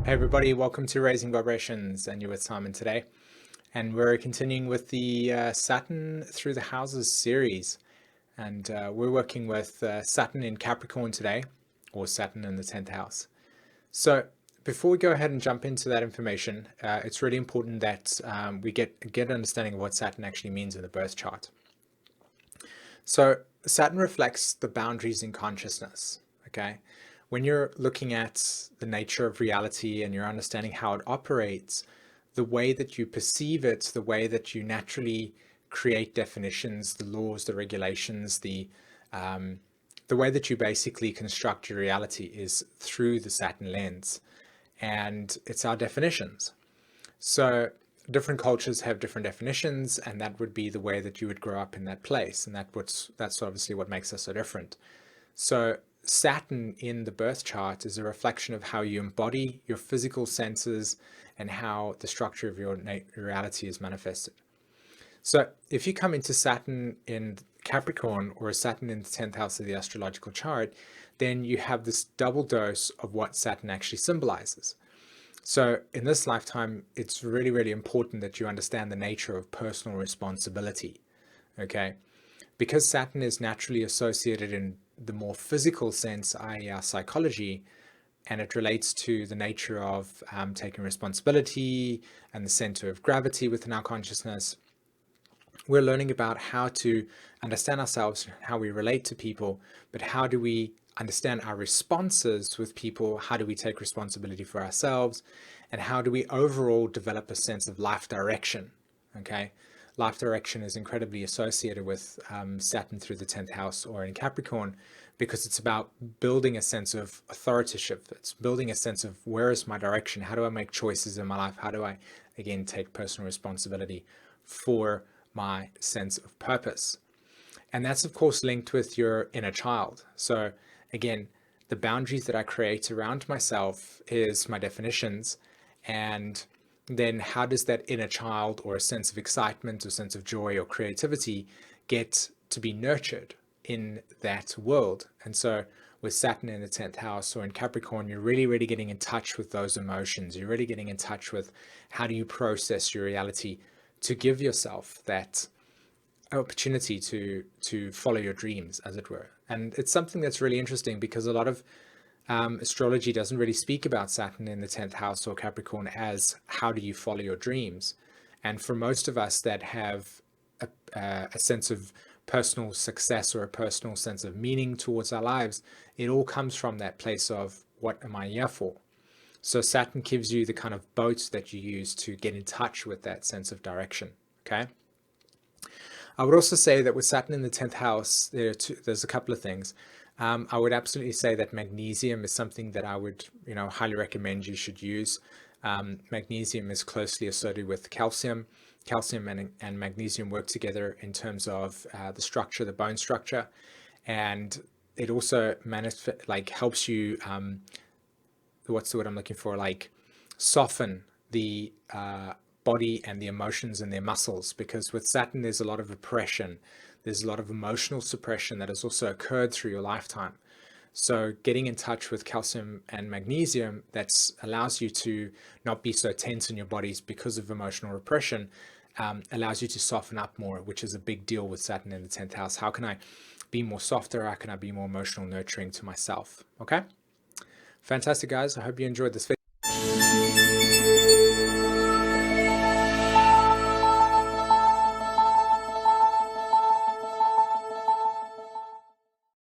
Hey everybody, welcome to Raising Vibrations, and you're with Simon today. And we're continuing with the Saturn through the houses series. And we're working with Saturn in Capricorn today, or Saturn in the 10th house. So before we go ahead and jump into that information, it's really important that we get an understanding of what Saturn actually means in the birth chart. So Saturn reflects the boundaries in consciousness, okay? When you're looking at the nature of reality and you're understanding how it operates, the way that you perceive it, the way that you naturally create definitions, the laws, the regulations, the way that you basically construct your reality is through the Saturn lens, and it's our definitions. So different cultures have different definitions, and that would be the way that you would grow up in that place, and that's obviously what makes us so different. So Saturn in the birth chart is a reflection of how you embody your physical senses and how the structure of your reality is manifested. So if you come into Saturn in Capricorn or a Saturn in the 10th house of the astrological chart, then you have this double dose of what Saturn actually symbolizes. So in this lifetime, it's really, really important that you understand the nature of personal responsibility, okay? Because Saturn is naturally associated in the more physical sense, i.e. our psychology, and it relates to the nature of taking responsibility and the center of gravity within our consciousness. We're learning about how to understand ourselves, how we relate to people, but how do we understand our responses with people? How do we take responsibility for ourselves? And how do we overall develop a sense of life direction? Okay. Life direction is incredibly associated with Saturn through the 10th house or in Capricorn, because it's about building a sense of authorship. It's building a sense of where is my direction? How do I make choices in my life? How do I, again, take personal responsibility for my sense of purpose? And that's, of course, linked with your inner child. So again, the boundaries that I create around myself is my definitions. And then how does that inner child or a sense of excitement or sense of joy or creativity get to be nurtured in that world? And so with Saturn in the 10th house or in Capricorn, you're really, really getting in touch with those emotions. You're really getting in touch with how do you process your reality to give yourself that opportunity to follow your dreams, as it were. And it's something that's really interesting because a lot of astrology doesn't really speak about Saturn in the 10th house or Capricorn as how do you follow your dreams. And for most of us that have a sense of personal success or a personal sense of meaning towards our lives, it all comes from that place of what am I here for? So Saturn gives you the kind of boat that you use to get in touch with that sense of direction. Okay. I would also say that with Saturn in the 10th house, there's a couple of things. I would absolutely say that magnesium is something that I would, highly recommend you should use. Magnesium is closely associated with calcium. Calcium and magnesium work together in terms of the structure, the bone structure, and it also helps you. What's the word I'm looking for? Like soften the body and the emotions and their muscles, because with Saturn there's a lot of oppression, there's a lot of emotional suppression that has also occurred through your lifetime. So getting in touch with calcium and magnesium that allows you to not be so tense in your bodies because of emotional repression allows you to soften up more, which is a big deal with Saturn in the 10th house. How can I be more softer? How can I be more emotional, nurturing to myself? Okay, fantastic guys, I hope you enjoyed this video.